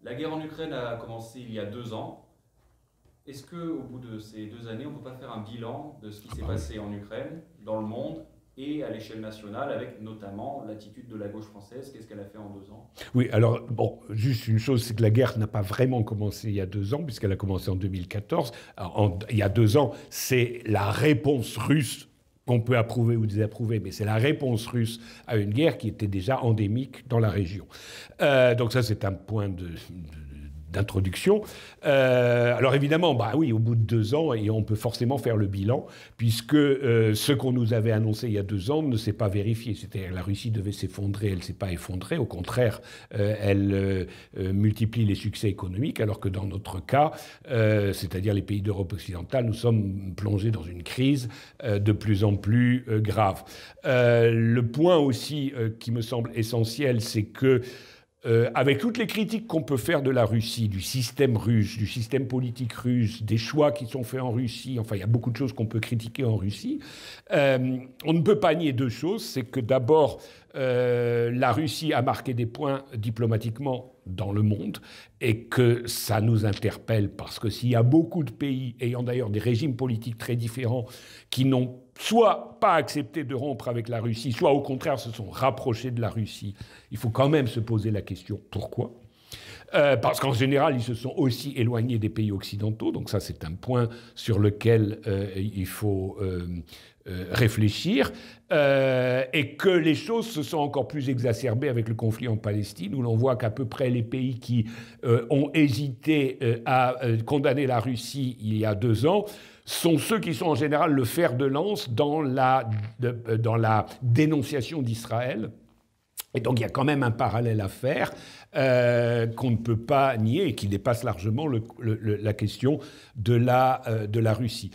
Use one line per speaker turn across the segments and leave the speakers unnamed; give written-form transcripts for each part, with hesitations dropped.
La guerre en Ukraine a commencé il y a 2 ans. Est-ce qu'au bout de ces 2 années, on ne peut pas faire un bilan de ce qui
Ah
s'est
bah oui.
passé en Ukraine, dans le monde et à l'échelle nationale, avec notamment l'attitude de la gauche française? Qu'est-ce qu'elle a fait en 2 ans?
Oui, alors, bon, juste une chose, c'est que la guerre n'a pas vraiment commencé il y a 2 ans, puisqu'elle a commencé en 2014. Alors, il y a 2 ans, c'est la réponse russe qu'on peut approuver ou désapprouver, mais c'est la réponse russe à une guerre qui était déjà endémique dans la région. Donc ça, c'est un point d'introduction. Alors évidemment, bah oui, au bout de 2 ans, et on peut forcément faire le bilan, puisque ce qu'on nous avait annoncé il y a 2 ans ne s'est pas vérifié. C'est-à-dire la Russie devait s'effondrer, elle ne s'est pas effondrée. Au contraire, elle multiplie les succès économiques, alors que dans notre cas, c'est-à-dire les pays d'Europe occidentale, nous sommes plongés dans une crise de plus en plus grave. Le point aussi qui me semble essentiel, c'est que avec toutes les critiques qu'on peut faire de la Russie, du système russe, du système politique russe, des choix qui sont faits en Russie, enfin il y a beaucoup de choses qu'on peut critiquer en Russie, on ne peut pas nier deux choses, c'est que d'abord la Russie a marqué des points diplomatiquement dans le monde et que ça nous interpelle parce que s'il y a beaucoup de pays ayant d'ailleurs des régimes politiques très différents qui n'ont soit pas accepté de rompre avec la Russie, soit au contraire se sont rapprochés de la Russie, il faut quand même se poser la question pourquoi. Parce qu'en général, ils se sont aussi éloignés des pays occidentaux, donc ça c'est un point sur lequel il faut réfléchir, et que les choses se sont encore plus exacerbées avec le conflit en Palestine, où l'on voit qu'à peu près les pays qui ont hésité à condamner la Russie il y a 2 ans sont ceux qui sont en général le fer de lance dans la dénonciation d'Israël. Et donc il y a quand même un parallèle à faire qu'on ne peut pas nier et qui dépasse largement la question de la Russie.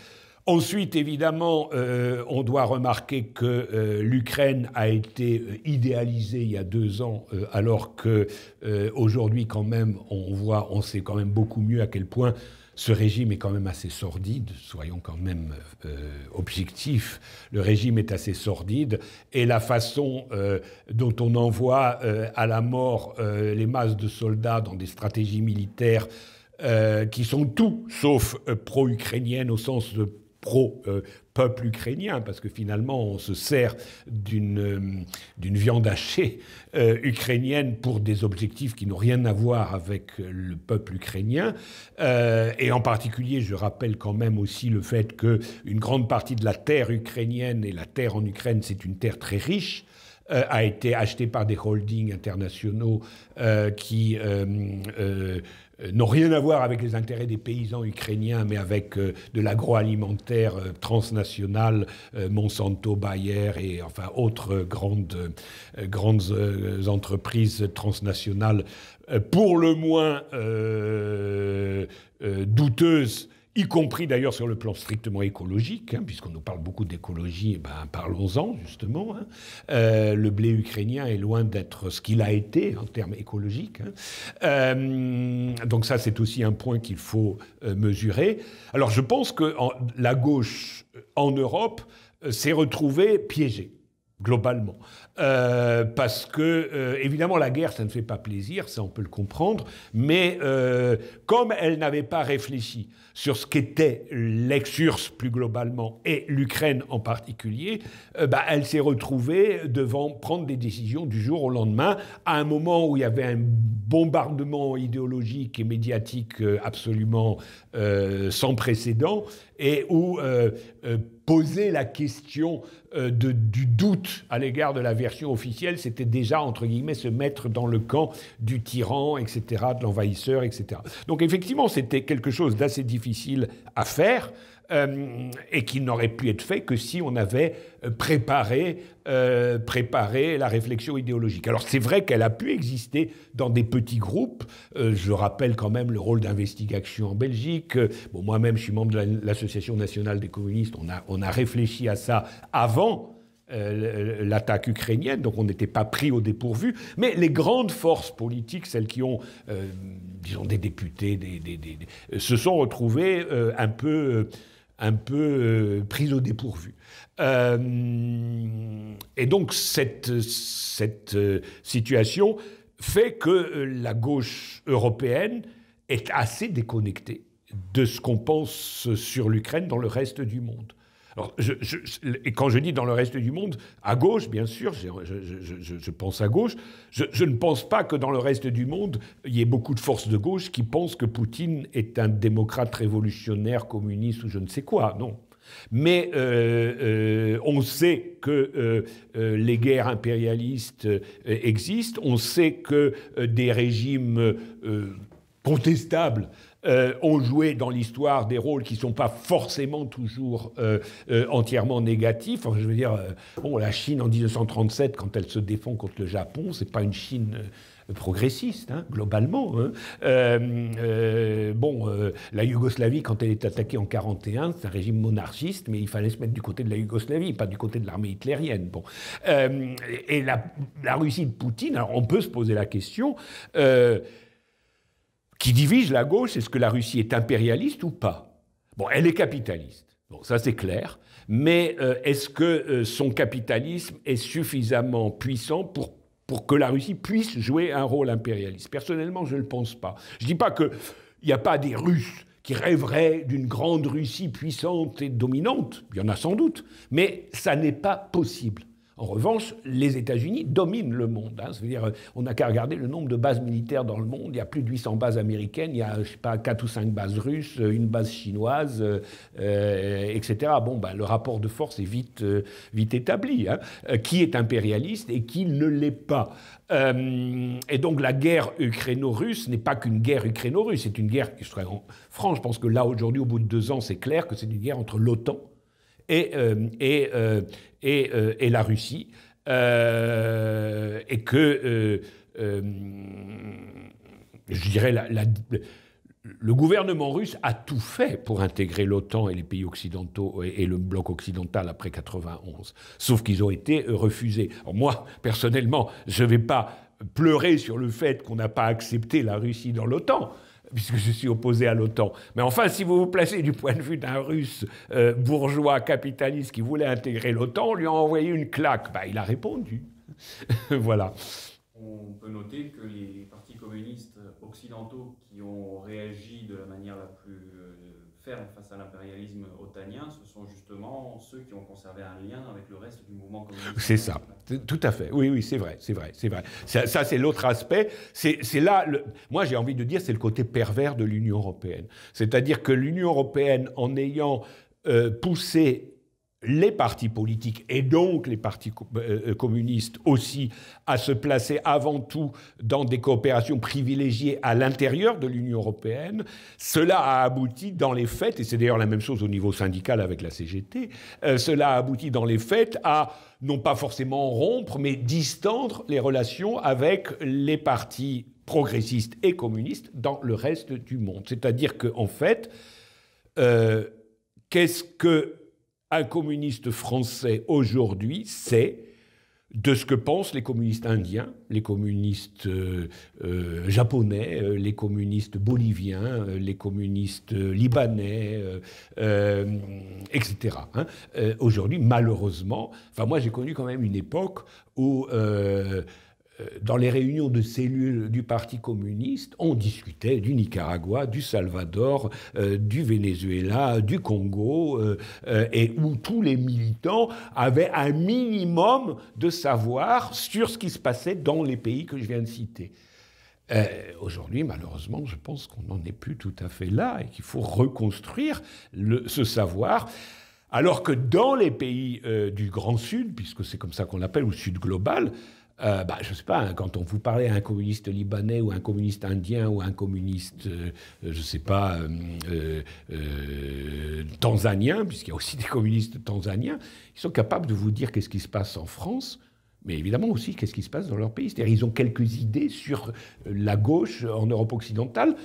Ensuite, évidemment, on doit remarquer que l'Ukraine a été idéalisée il y a 2 ans, alors qu'aujourd'hui, quand même, on sait quand même beaucoup mieux à quel point ce régime est quand même assez sordide, soyons quand même objectifs. Le régime est assez sordide et la façon dont on envoie à la mort les masses de soldats dans des stratégies militaires qui sont tout sauf pro-ukrainiennes au sens de pro-peuple ukrainien, parce que finalement on se sert d'une viande hachée ukrainienne pour des objectifs qui n'ont rien à voir avec le peuple ukrainien. Et en particulier, je rappelle quand même aussi le fait qu'une grande partie de la terre ukrainienne, et la terre en Ukraine, c'est une terre très riche, a été achetée par des holdings internationaux qui n'ont rien à voir avec les intérêts des paysans ukrainiens, mais avec de l'agroalimentaire transnational, Monsanto, Bayer et enfin autres grandes entreprises transnationales, pour le moins douteuses, y compris d'ailleurs sur le plan strictement écologique, hein, puisqu'on nous parle beaucoup d'écologie, ben, parlons-en justement. Hein. Le blé ukrainien est loin d'être ce qu'il a été en termes écologiques. Hein. Donc ça, c'est aussi un point qu'il faut mesurer. Alors je pense que la gauche en Europe s'est retrouvée piégée globalement. Parce que, évidemment, la guerre, ça ne fait pas plaisir, ça on peut le comprendre, mais comme elle n'avait pas réfléchi sur ce qu'était l'ex-URSS plus globalement et l'Ukraine en particulier, elle s'est retrouvée devant prendre des décisions du jour au lendemain, à un moment où il y avait un bombardement idéologique et médiatique absolument sans précédent, et où poser la question du doute à l'égard de la version officielle, c'était déjà, entre guillemets, se mettre dans le camp du tyran, etc., de l'envahisseur, etc. Donc effectivement, c'était quelque chose d'assez difficile à faire, et qui n'aurait pu être fait que si on avait préparé la réflexion idéologique. Alors c'est vrai qu'elle a pu exister dans des petits groupes. Je rappelle quand même le rôle d'Investigation en Belgique. Bon, moi-même, je suis membre de l'Association nationale des communistes. On a réfléchi à ça avant l'attaque ukrainienne, donc on n'était pas pris au dépourvu. Mais les grandes forces politiques, celles qui ont, disons, des députés, se sont retrouvées un peu prise au dépourvu. Et donc cette situation fait que la gauche européenne est assez déconnectée de ce qu'on pense sur l'Ukraine dans le reste du monde. Alors, et quand je dis dans le reste du monde, à gauche, bien sûr, je pense à gauche, je ne pense pas que dans le reste du monde, il y ait beaucoup de forces de gauche qui pensent que Poutine est un démocrate révolutionnaire, communiste ou je ne sais quoi, non. Mais on sait que les guerres impérialistes existent, on sait que des régimes contestables ont joué dans l'histoire des rôles qui ne sont pas forcément toujours entièrement négatifs. Enfin, je veux dire, la Chine en 1937, quand elle se défend contre le Japon, c'est pas une Chine progressiste, hein, globalement. Hein. La Yougoslavie, quand elle est attaquée en 1941, c'est un régime monarchiste, mais il fallait se mettre du côté de la Yougoslavie, pas du côté de l'armée hitlérienne. Bon. Et la Russie de Poutine, alors on peut se poser la question... qui divise la gauche, est-ce que la Russie est impérialiste ou pas? Bon, elle est capitaliste. Bon, ça c'est clair. Mais est-ce que son capitalisme est suffisamment puissant pour que la Russie puisse jouer un rôle impérialiste? Personnellement, je ne le pense pas. Je ne dis pas qu'il n'y a pas des Russes qui rêveraient d'une grande Russie puissante et dominante. Il y en a sans doute. Mais ça n'est pas possible. En revanche, les États-Unis dominent le monde. Hein. C'est-à-dire, on n'a qu'à regarder le nombre de bases militaires dans le monde. Il y a plus de 800 bases américaines, il y a, je sais pas, 4 ou 5 bases russes, une base chinoise, etc. Bon, ben, le rapport de force est vite établi. Hein. Qui est impérialiste et qui ne l'est pas. Et donc la guerre ukraino-russe n'est pas qu'une guerre ukraino-russe, c'est une guerre, je serais franc, je pense que là, aujourd'hui, au bout de 2 ans, c'est clair que c'est une guerre entre l'OTAN et la Russie, et que, je dirais, le gouvernement russe a tout fait pour intégrer l'OTAN et les pays occidentaux et le bloc occidental après 1991, sauf qu'ils ont été refusés. Alors moi, personnellement, je ne vais pas pleurer sur le fait qu'on n'a pas accepté la Russie dans l'OTAN, puisque je suis opposé à l'OTAN. Mais enfin, si vous vous placez du point de vue d'un Russe bourgeois capitaliste qui voulait intégrer l'OTAN, on lui a envoyé une claque. Ben, il a répondu. Voilà.
On peut noter que les partis communistes occidentaux qui ont réagi de la manière la plus ferme face à l'impérialisme otanien, ce sont justement ceux qui ont conservé un lien avec le reste du mouvement communiste.
C'est ça, tout à fait. Oui, c'est vrai. Ça, c'est l'autre aspect. C'est là, moi j'ai envie de dire, c'est le côté pervers de l'Union européenne. C'est-à-dire que l'Union européenne, en ayant poussé les partis politiques et donc les partis communistes aussi à se placer avant tout dans des coopérations privilégiées à l'intérieur de l'Union européenne, cela a abouti dans les faits, et c'est d'ailleurs la même chose au niveau syndical avec la CGT, cela a abouti dans les faits à non pas forcément rompre, mais distendre les relations avec les partis progressistes et communistes dans le reste du monde. C'est-à-dire qu'en fait, qu'est-ce que un communiste français aujourd'hui sait de ce que pensent les communistes indiens, les communistes japonais, les communistes boliviens, les communistes libanais, etc. Hein. Aujourd'hui, malheureusement, enfin moi j'ai connu quand même une époque où dans les réunions de cellules du Parti communiste, on discutait du Nicaragua, du Salvador, du Venezuela, du Congo, et où tous les militants avaient un minimum de savoir sur ce qui se passait dans les pays que je viens de citer. Aujourd'hui, malheureusement, je pense qu'on n'en est plus tout à fait là et qu'il faut reconstruire ce savoir. Alors que dans les pays du Grand Sud, puisque c'est comme ça qu'on l'appelle, ou Sud global, je ne sais pas, hein, quand on vous parlait à un communiste libanais ou un communiste indien ou un communiste, je ne sais pas, tanzanien, puisqu'il y a aussi des communistes tanzaniens, ils sont capables de vous dire qu'est-ce qui se passe en France, mais évidemment aussi qu'est-ce qui se passe dans leur pays. C'est-à-dire ils ont quelques idées sur la gauche en Europe occidentale.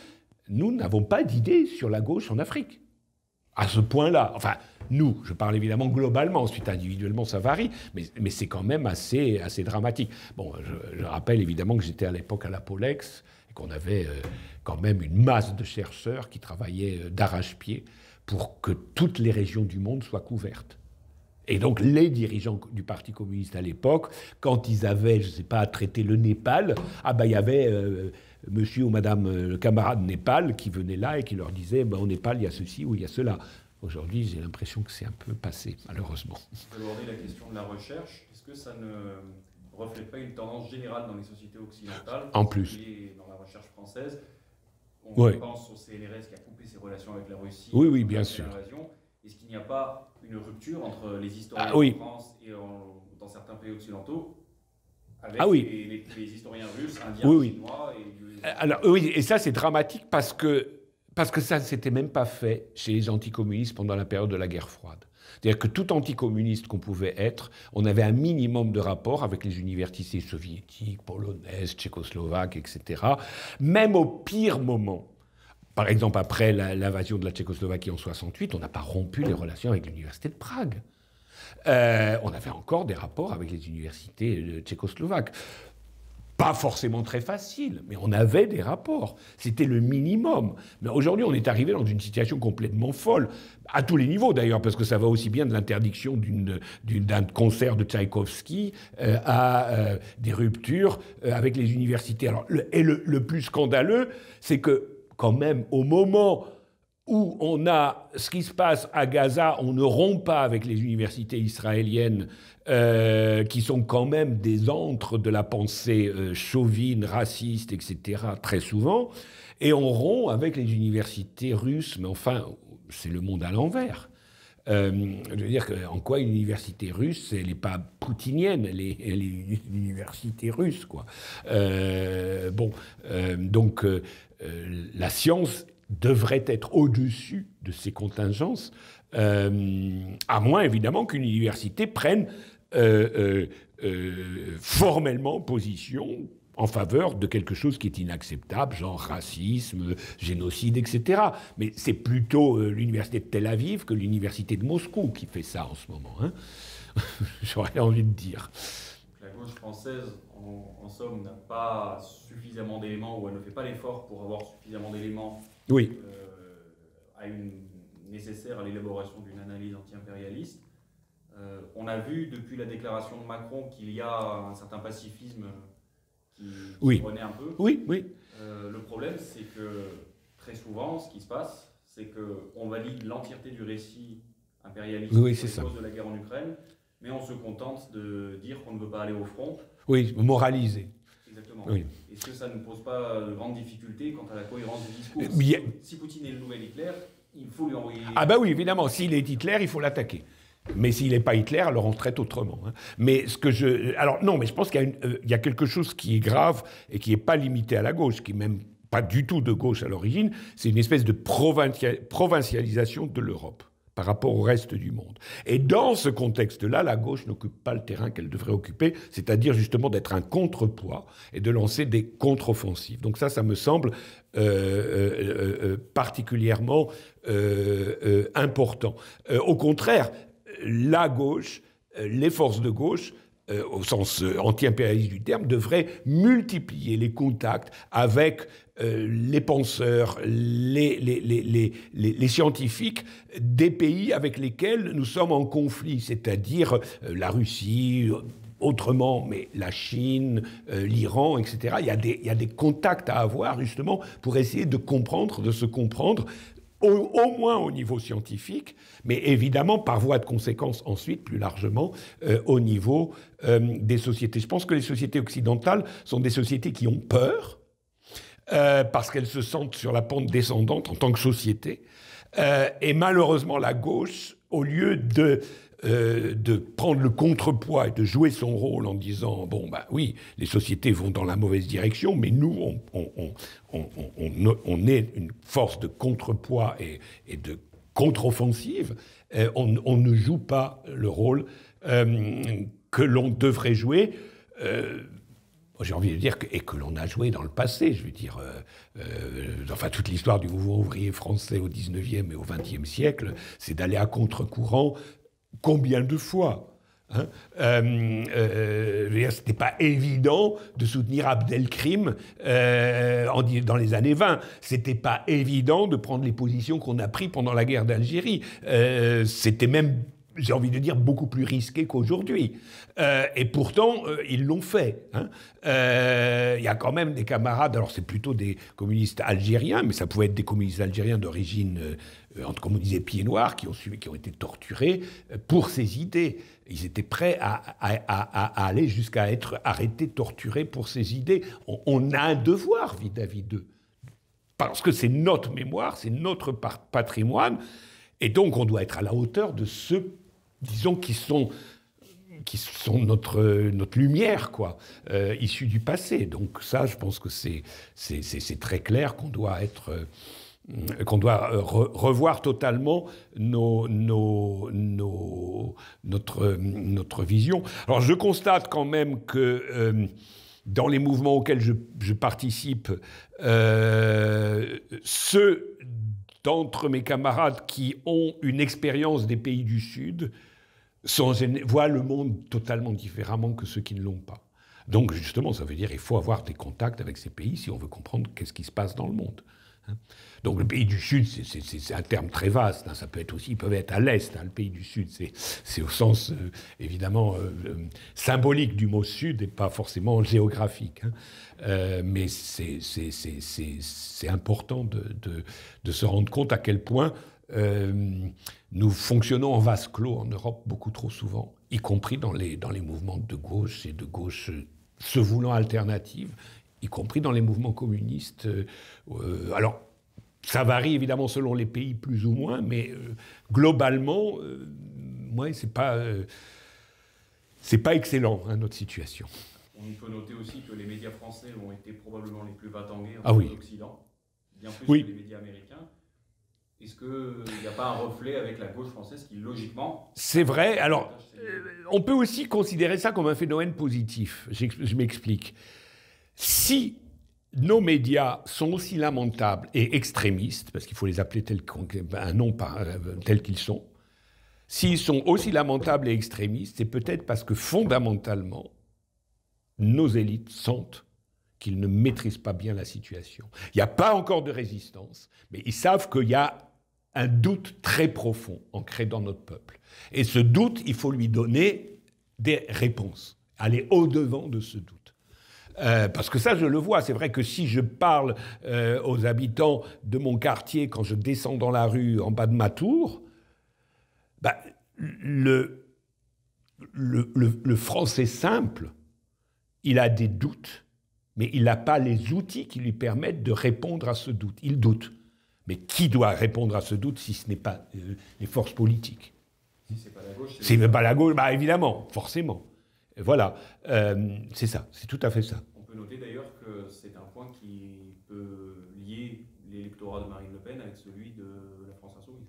Nous n'avons pas d'idées sur la gauche en Afrique. À ce point-là, enfin, nous, je parle évidemment globalement, ensuite individuellement ça varie, mais c'est quand même assez dramatique. Bon, je rappelle évidemment que j'étais à l'époque à la Polex, et qu'on avait quand même une masse de chercheurs qui travaillaient d'arrache-pied pour que toutes les régions du monde soient couvertes. Et donc les dirigeants du Parti communiste à l'époque, quand ils avaient, je ne sais pas, à traiter le Népal, il y avait monsieur ou madame le camarade Népal qui venait là et qui leur disait au Népal, il y a ceci ou il y a cela. Aujourd'hui, j'ai l'impression que c'est un peu passé, malheureusement.
Vous abordez la question de la recherche. Est-ce que ça ne reflète pas une tendance générale dans les sociétés occidentales?
En plus.
Dans la recherche française, on pense au CNRS qui a coupé ses relations avec la Russie.
Oui, bien sûr.
Est-ce qu'il n'y a pas une rupture entre les historiens en France et dans certains pays occidentaux avec les historiens russes, indiens, chinois
Alors, oui, et ça c'est dramatique parce que ça ne s'était même pas fait chez les anticommunistes pendant la période de la guerre froide. C'est-à-dire que tout anticommuniste qu'on pouvait être, on avait un minimum de rapport avec les universités soviétiques, polonaises, tchécoslovaques, etc. Même au pire moment. Par exemple, après l'invasion de la Tchécoslovaquie en 1968, on n'a pas rompu les relations avec l'université de Prague. On avait encore des rapports avec les universités tchécoslovaques. Pas forcément très facile, mais on avait des rapports. C'était le minimum. Mais aujourd'hui, on est arrivé dans une situation complètement folle, à tous les niveaux d'ailleurs, parce que ça va aussi bien de l'interdiction d'un concert de Tchaïkovski à des ruptures avec les universités. Alors, le plus scandaleux, c'est que quand même, au moment où on a ce qui se passe à Gaza, on ne rompt pas avec les universités israéliennes qui sont quand même des antres de la pensée chauvine, raciste, etc., très souvent, et on rompt avec les universités russes, mais enfin, c'est le monde à l'envers. Je veux dire en quoi une université russe, elle n'est pas poutinienne, elle est une université russe, quoi. Donc, la science devrait être au-dessus de ces contingences, à moins évidemment qu'une université prenne formellement position en faveur de quelque chose qui est inacceptable, genre racisme, génocide, etc. Mais c'est plutôt l'université de Tel Aviv que l'université de Moscou qui fait ça en ce moment, hein. J'aurais envie de dire.
La gauche française, en somme, n'a pas suffisamment d'éléments, ou elle ne fait pas l'effort pour avoir suffisamment d'éléments nécessaires à l'élaboration d'une analyse anti-impérialiste. On a vu depuis la déclaration de Macron qu'il y a un certain pacifisme qui renaît un peu.
Oui.
Le problème, c'est que très souvent, ce qui se passe, c'est qu'on valide l'entièreté du récit impérialiste à cause de la guerre en Ukraine, mais on se contente de dire qu'on ne veut pas aller au front.
Oui, moraliser.
Exactement.
Oui.
Est-ce que ça ne pose pas de grandes difficultés quant à la cohérence du discours? Si Poutine est le nouvel Hitler, il faut lui envoyer...
Oui, évidemment, s'il est Hitler, il faut l'attaquer. Mais s'il n'est pas Hitler, alors on traite autrement. Hein. Mais je pense qu'il y a quelque chose qui est grave et qui n'est pas limité à la gauche, qui n'est même pas du tout de gauche à l'origine. C'est une espèce de provincialisation de l'Europe par rapport au reste du monde. Et dans ce contexte-là, la gauche n'occupe pas le terrain qu'elle devrait occuper, c'est-à-dire justement d'être un contrepoids et de lancer des contre-offensives. Donc ça me semble particulièrement important. Au contraire, la gauche, les forces de gauche, au sens anti-impérialiste du terme, devraient multiplier les contacts avec les penseurs, les scientifiques des pays avec lesquels nous sommes en conflit, c'est-à-dire la Russie, autrement, mais la Chine, l'Iran, etc. Il y a des contacts à avoir, justement, pour essayer de se comprendre, au moins au niveau scientifique, mais évidemment par voie de conséquence ensuite, plus largement, au niveau des sociétés. Je pense que les sociétés occidentales sont des sociétés qui ont peur, parce qu'elles se sentent sur la pente descendante en tant que société. Et malheureusement, la gauche, au lieu de prendre le contrepoids et de jouer son rôle en disant oui, les sociétés vont dans la mauvaise direction, mais nous, on est une force de contrepoids et de contre-offensive, on ne joue pas le rôle que l'on devrait jouer. J'ai envie de dire que l'on a joué dans le passé, je veux dire, toute l'histoire du mouvement ouvrier français au 19e et au 20e siècle, c'est d'aller à contre-courant. Combien de fois, hein? C'était pas évident de soutenir Abdelkrim dans les années 20. C'était pas évident de prendre les positions qu'on a prises pendant la guerre d'Algérie. C'était même j'ai envie de dire, beaucoup plus risqué qu'aujourd'hui. Et pourtant, ils l'ont fait. Hein. Il y a quand même des camarades, alors c'est plutôt des communistes algériens, mais ça pouvait être des communistes algériens d'origine, comme on disait, pieds noirs, qui ont été torturés pour ces idées. Ils étaient prêts à aller jusqu'à être arrêtés, torturés pour ces idées. On a un devoir vis-à-vis d'eux. Parce que c'est notre mémoire, c'est notre patrimoine, et donc on doit être à la hauteur de ceux, disons, qui sont notre lumière, quoi, issue du passé. Donc ça, je pense que c'est très clair qu'on doit revoir totalement notre vision. Alors je constate quand même que dans les mouvements auxquels je participe, ceux d'entre mes camarades qui ont une expérience des pays du Sud voient le monde totalement différemment que ceux qui ne l'ont pas. Donc justement, ça veut dire qu'il faut avoir des contacts avec ces pays si on veut comprendre qu'est-ce qui se passe dans le monde. Donc le pays du Sud, c'est un terme très vaste. Hein. Ça peut être aussi, ils peuvent être à l'Est. Hein. Le pays du Sud, c'est au sens évidemment symbolique du mot Sud et pas forcément géographique. Hein. Mais c'est important de se rendre compte à quel point nous fonctionnons en vase clos en Europe beaucoup trop souvent, y compris dans les mouvements de gauche et de gauche se voulant alternatives, y compris dans les mouvements communistes. Alors, ça varie évidemment selon les pays plus ou moins, mais globalement, ouais, c'est pas excellent, hein, notre situation.
On peut noter aussi que les médias français ont été probablement les plus va-t-en-guerre
de
l'Occident, bien plus
oui.
que les médias américains. Est-ce qu'il n'y a pas un reflet avec la gauche française qui, logiquement...
C'est vrai. Alors, on peut aussi considérer ça comme un phénomène positif. Je m'explique. Si nos médias sont aussi lamentables et extrémistes, parce qu'il faut les appeler un nom tel qu'ils sont, s'ils sont aussi lamentables et extrémistes, c'est peut-être parce que fondamentalement, nos élites sentent qu'ils ne maîtrisent pas bien la situation. Il n'y a pas encore de résistance, mais ils savent qu'il y a un doute très profond ancré dans notre peuple. Et ce doute, il faut lui donner des réponses, aller au-devant de ce doute. Parce que ça, je le vois. C'est vrai que si je parle aux habitants de mon quartier quand je descends dans la rue en bas de ma tour, bah, le français simple, il a des doutes, mais il n'a pas les outils qui lui permettent de répondre à ce doute. Il doute. Mais qui doit répondre à ce doute si ce n'est pas les forces politiques?
Si c'est pas la gauche,
c'est pas la gauche, bah évidemment, forcément. Voilà, c'est ça, c'est tout à fait ça.
On peut noter d'ailleurs que c'est un point qui peut lier l'électorat de Marine Le Pen avec celui de la France Insoumise.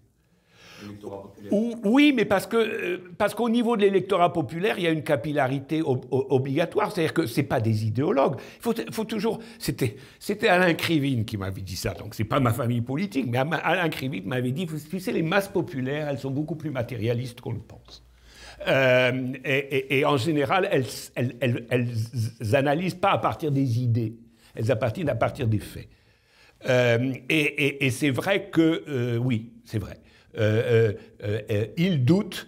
L'électorat populaire.
Oui, mais parce qu'au niveau de l'électorat populaire, il y a une capillarité obligatoire. C'est-à-dire que ce n'est pas des idéologues. Il faut toujours... C'était Alain Krivine qui m'avait dit ça, donc ce n'est pas ma famille politique, mais Alain Krivine m'avait dit, tu sais, les masses populaires, elles sont beaucoup plus matérialistes qu'on le pense. Et en général, elles analysent pas à partir des idées, elles appartiennent à partir des faits. Et c'est vrai que... oui, c'est vrai. Ils doutent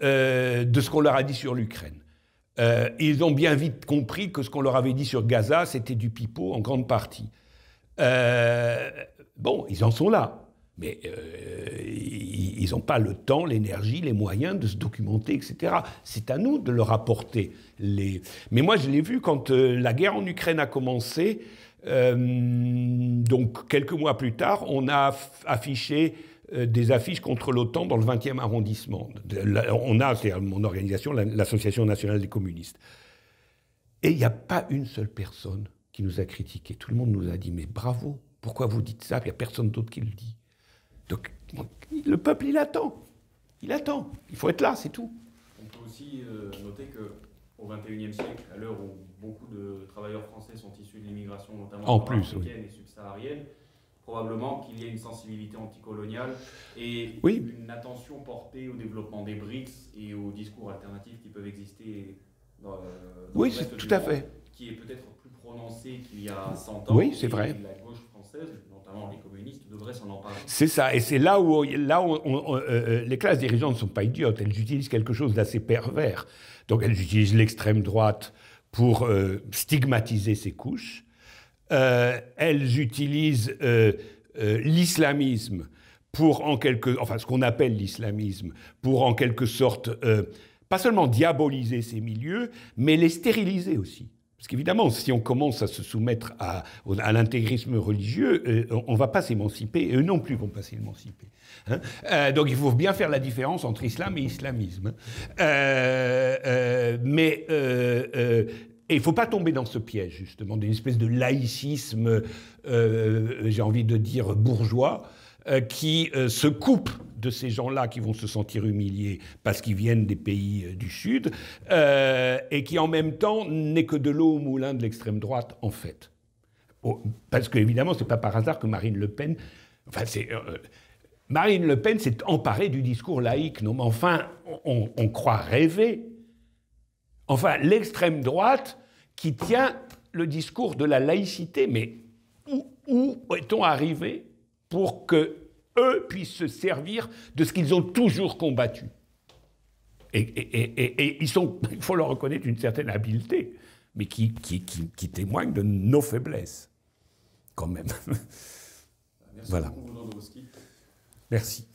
de ce qu'on leur a dit sur l'Ukraine. Ils ont bien vite compris que ce qu'on leur avait dit sur Gaza, c'était du pipeau en grande partie. Bon, ils en sont là, mais ils n'ont pas le temps, l'énergie, les moyens de se documenter, etc. C'est à nous de leur apporter les... Mais moi, je l'ai vu quand la guerre en Ukraine a commencé, donc quelques mois plus tard, on a affiché des affiches contre l'OTAN dans le 20e arrondissement. On a, c'est mon organisation, l'Association nationale des communistes. Et il n'y a pas une seule personne qui nous a critiqués. Tout le monde nous a dit « Mais bravo, pourquoi vous dites ça ?» Il n'y a personne d'autre qui le dit. Donc, le peuple, il attend. Il attend. Il faut être là, c'est tout.
On peut aussi noter qu'au XXIe siècle, à l'heure où beaucoup de travailleurs français sont issus de l'immigration, notamment africaine et subsaharienne, probablement qu'il y a une sensibilité anticoloniale et une attention portée au développement des BRICS et aux discours alternatifs qui peuvent exister dans
Oui,
le reste
c'est tout
du
à
monde,
fait.
qui est peut-être plus prononcée qu'il y a 100 ans.
Oui, c'est
et
vrai.
La gauche française, notamment les communistes, devraient s'en emparer.
C'est ça, et c'est là où, les classes dirigeantes ne sont pas idiotes, elles utilisent quelque chose d'assez pervers. Donc elles utilisent l'extrême droite pour stigmatiser ces couches, elles utilisent l'islamisme pour enfin ce qu'on appelle l'islamisme, pour en quelque sorte, pas seulement diaboliser ces milieux, mais les stériliser aussi. Parce qu'évidemment, si on commence à se soumettre à l'intégrisme religieux, on ne va pas s'émanciper, et eux non plus ne vont pas s'émanciper. Hein. Donc il faut bien faire la différence entre islam et islamisme. Mais il ne faut pas tomber dans ce piège, justement, d'une espèce de laïcisme, j'ai envie de dire bourgeois, qui se coupe de ces gens-là qui vont se sentir humiliés parce qu'ils viennent des pays du Sud, et qui en même temps n'est que de l'eau au moulin de l'extrême droite, en fait. Parce qu'évidemment, ce n'est pas par hasard que Marine Le Pen... Enfin, Marine Le Pen s'est emparée du discours laïque. Non, mais enfin, on croit rêver. Enfin, l'extrême droite qui tient le discours de la laïcité, mais où est-on arrivé pour qu'eux puissent se servir de ce qu'ils ont toujours combattu? Et ils sont, il faut leur reconnaître une certaine habileté, mais qui témoigne de nos faiblesses, quand même.
Merci
Voilà.
beaucoup, Bruno Dobroski.
Merci.